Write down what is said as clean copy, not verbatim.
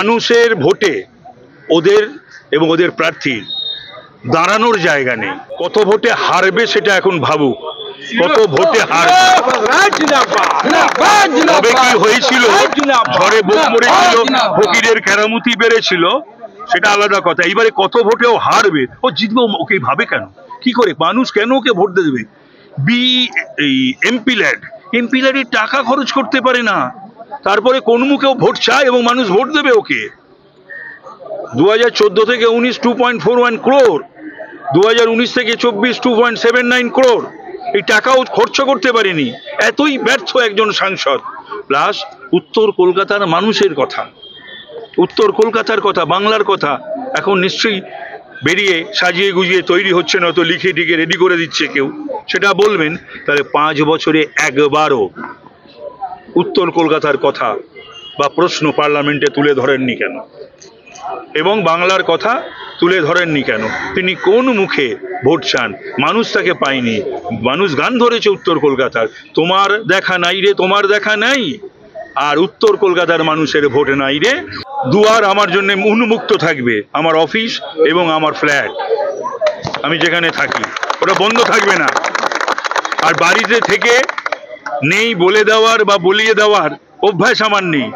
মানুষের ভোটে ওদের এবং ওদের প্রার্থীর দাঁড়ানোর জায়গা নেই। কত ভোটে হারবে সেটা এখন ভাবুক, কত ভোটে হারবে। তবে কি হয়েছিল, ঝড়ে বোম পড়েছিল, ফকিরের কেরামতি বেড়েছিল, সেটা আলাদা কথা। এবারে কত ভোটে ও হারবে, ও জিতবে, ওকে ভাবে কেন, কি করে, মানুষ কেন ওকে ভোট দেবে? এমপি ল্যাডের টাকা খরচ করতে পারে না, তারপরে কোন মুখেও ভোট চায় এবং মানুষ ভোট দেবে ওকে। 2014 থেকে 19 2.41 crore, 2019 থেকে 24 2.79 crore, এই টাকাও খরচ করতে পারেনি। এতই ব্যর্থ একজন সাংসদ। প্লাস উত্তর কলকাতার মানুষের কথা, উত্তর কলকাতার কথা, বাংলার কথা এখন নিশ্চয়ই বেরিয়ে সাজিয়ে গুজিয়ে তৈরি হচ্ছে, না তো লিখে টিকে রেডি করে দিচ্ছে কেউ, সেটা বলবেন। তাহলে 5 বছরে একবারও উত্তর কলকাতার কথা বা প্রশ্ন পার্লামেন্টে তুলে ধরেননি কেন, এবং বাংলার কথা তুলে ধরেননি কেন? তিনি কোন মুখে ভোট চান? মানুষ তাকে পায়নি। মানুষ গান ধরেছে উত্তর কলকাতার, তোমার দেখা নাই রে, তোমার দেখা নাই। আর উত্তর কলকাতার মানুষের ভোট নাই রে। দুয়ার আমার জন্য উন্মুক্ত থাকবে, আমার অফিস এবং আমার ফ্ল্যাট, আমি যেখানে থাকি, ওটা বন্ধ থাকবে না। আর বাড়িতে থেকে নেই বলে দেওয়ার বা বলিয়ে দেওয়ার অভ্যাস আমার নেই।